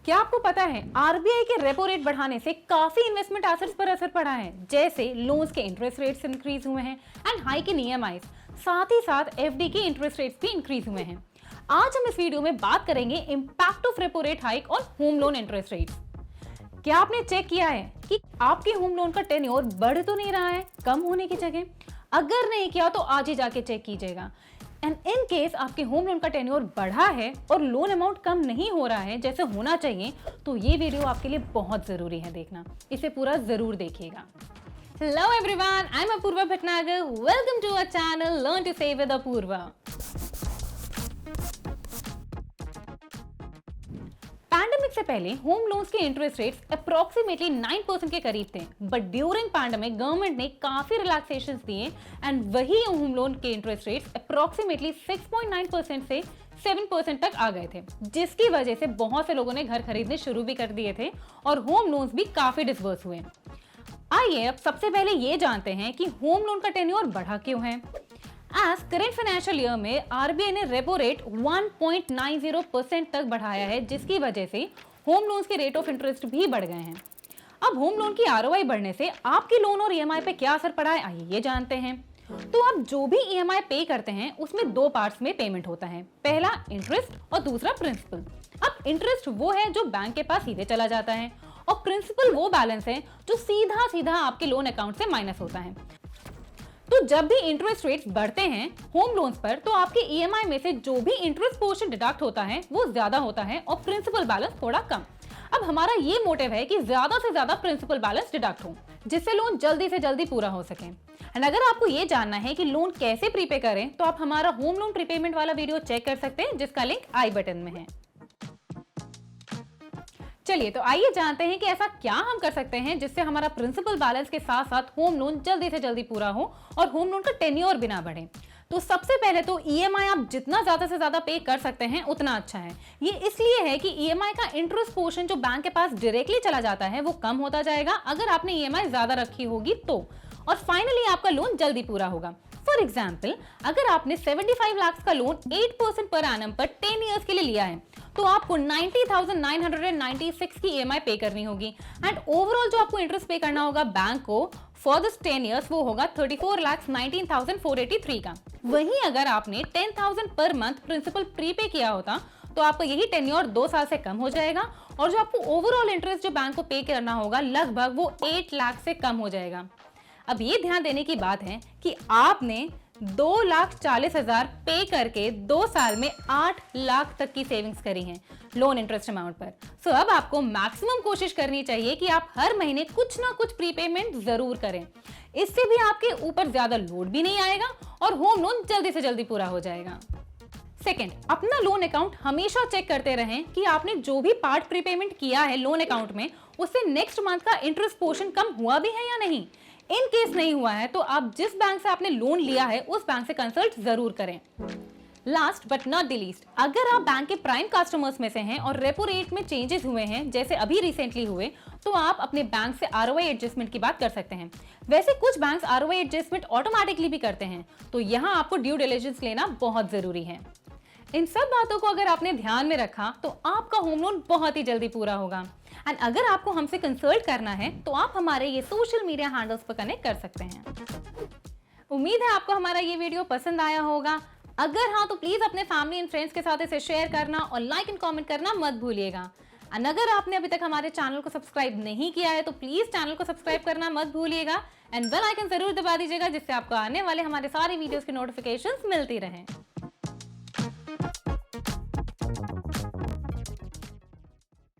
क्या आपको पता है आरबीआई के रेपो रेट बढ़ाने से काफी इन्वेस्टमेंट एसेट्स पर असर पड़ा है, जैसे लोन्स के इंटरेस्ट रेट्स इंक्रीज हुए हैं एंड हाइक इन ईएमआईज, साथ ही साथ एफडी के इंटरेस्ट रेट्स भी इंक्रीज हुए हैं। आज हम इस वीडियो में बात करेंगे impact of repo rate hike on home loan interest rates. क्या आपने चेक किया है कि आपके होम लोन का टेन्योर बढ़ तो नहीं रहा है कम होने की जगह? अगर नहीं किया तो आज ही जाके चेक कीजिएगा। एंड इन केस आपके होम लोन का टेन्योर बढ़ा है और लोन अमाउंट कम नहीं हो रहा है जैसे होना चाहिए, तो ये वीडियो आपके लिए बहुत जरूरी है देखना, इसे पूरा जरूर देखिएगा। Hello everyone, I am Apoorva Bhatnagar, welcome to our channel learn to save with Apoorva. Pandemic से पहले होम लोन्स के इंटरेस्ट रेट्स अप्रोक्सीमेटली 9% के करीब थे, बट ड्यूरिंग पैंडेमिक गवर्नमेंट ने काफी रिलैक्सेशंस दिए एंड वही होम लोन के इंटरेस्ट रेट्स अप्रोक्सीमेटली 6.9% से 7% तक आ गए थे, जिसकी वजह से बहुत से लोगों ने घर खरीदने शुरू भी कर दिए थे और होम लोन्स भी काफी डिसबर्स हुए। आइए अब सबसे पहले ये जानते हैं कि होम लोन का टेन्योर बढ़ा क्यों है। आज करेंट फाइनेंशियल ईयर में आरबीआई ने रेपो रेट 1.90% तक बढ़ाया है, जिसकी वजह से होम लोन्स के रेट ऑफ इंटरेस्ट भी बढ़ गए हैं। अब होम लोन की आरओआई बढ़ने से आपके लोन और ईएमआई पे क्या असर पड़ा है, आइए ये जानते हैं। तो आप जो भी ईएमआई पे करते हैं उसमें दो पार्ट्स में पेमेंट होता है, पहला इंटरेस्ट और दूसरा प्रिंसिपल। अब इंटरेस्ट वो है जो बैंक के पास सीधे चला जाता है और प्रिंसिपल वो बैलेंस है जो सीधा सीधा आपके लोन अकाउंट से माइनस होता है। तो जब भी इंटरेस्ट रेट्स बढ़ते हैं होम लोन्स पर, तो आपके ईएमआई में से जो भी इंटरेस्ट पोर्शन डिडक्ट होता है वो ज्यादा होता है और प्रिंसिपल बैलेंस थोड़ा कम। अब हमारा ये मोटिव है कि ज्यादा से ज्यादा प्रिंसिपल बैलेंस डिडक्ट हो, जिससे लोन जल्दी से जल्दी पूरा हो सके। एंड अगर आपको ये जानना है कि लोन कैसे प्रीपे करें, तो आप हमारा होम लोन प्रीपेमेंट वाला वीडियो चेक कर सकते हैं, जिसका लिंक आई बटन में है। चलिए तो आइए जानते हैं कि ऐसा क्या हम कर सकते हैं जिससे हमारा प्रिंसिपल बैलेंस के साथ साथ होम लोन जल्दी से जल्दी पूरा हो और होम लोन का टेन्योर भी ना बढ़े। तो सबसे पहले तो ईएमआई आप जितना ज्यादा से ज्यादा पे कर सकते हैं उतना अच्छा है। ये इसलिए है कि ईएमआई का इंटरेस्ट पोर्शन जो बैंक के पास डायरेक्टली चला जाता है वो कम होता जाएगा अगर आपने ईएमआई ज्यादा रखी होगी तो, और फाइनली आपका लोन जल्दी पूरा होगा। फॉर एग्जाम्पल, अगर आपने 75 लाख का लोन 8% पर एनम पर 10 इयर्स के लिए लिया है, तो आपको 90,996 की ईएमआई पे करनी होगी एंड ओवरऑल जो आपको इंटरेस्ट पे करना होगा बैंक को फॉर दिस 10 इयर्स वो होगा 34,19,483 का। वहीं अगर आपने 10,000 पर मंथ प्रिंसिपल प्रीपे किया होता तो आपका यही टेन्योर 2 साल से कम हो जाएगा और जो आपको ओवरऑल इंटरेस्ट जो बैंक को पे करना होगा लगभग वो 8 लाख से कम हो जाएगा। अब ये ध्यान देने की बात है कि आपने 2,40,000 पे करके 2 साल में 8 लाख तक की सेविंग्स करी हैं लोन इंटरेस्ट अमाउंट पर। सो अब आपको मैक्सिमम कोशिश करनी चाहिए कि आप हर महीने कुछ ना कुछ प्रीपेमेंट जरूर करें। इससे भी आपके ऊपर ज्यादा लोड भी नहीं आएगा और होम लोन जल्दी से जल्दी पूरा हो जाएगा। सेकेंड, अपना लोन अकाउंट हमेशा चेक करते रहें कि आपने जो भी पार्ट प्रीपेमेंट किया है लोन अकाउंट में उससे नेक्स्ट मंथ का इंटरेस्ट पोर्शन कम हुआ भी है या नहीं। इन केस नहीं हुआ है तो आप जिस बैंक से आपने लोन लिया है उस बैंक से कंसल्ट जरूर करें। Last but not the least, अगर आप बैंक के प्राइम कस्टमर्स में से हैं और रेपो रेट में चेंजेस हुए हैं जैसे अभी रिसेंटली हुए, तो आप अपने बैंक से आरओआई एडजस्टमेंट की बात कर सकते हैं। वैसे कुछ बैंक्स आरओआई एडजस्टमेंट ऑटोमेटिकली भी करते हैं, तो यहाँ आपको ड्यू डिलिजेंस लेना बहुत जरूरी है। इन सब बातों को अगर आपने ध्यान में रखा तो आपका होम लोन बहुत ही जल्दी पूरा होगा। एंड अगर आपको हमसे कंसल्ट करना है तो आप हमारे ये सोशल मीडिया हैंडल्स पर कनेक्ट कर सकते हैं। उम्मीद है आपको हमारा ये वीडियो पसंद आया होगा। अगर हाँ तो प्लीज अपने फैमिली एंड फ्रेंड्स के साथ इसे शेयर करना और लाइक एंड कमेंट करना मत भूलिएगा। एंड अगर आपने अभी तक हमारे चैनल को सब्सक्राइब नहीं किया है तो प्लीज चैनल को सब्सक्राइब करना मत भूलिएगा एंड बेल आइकन जरूर दबा दीजिएगा, जिससे आपको आने वाले हमारे सारे वीडियोस की नोटिफिकेशंस मिलती रहें।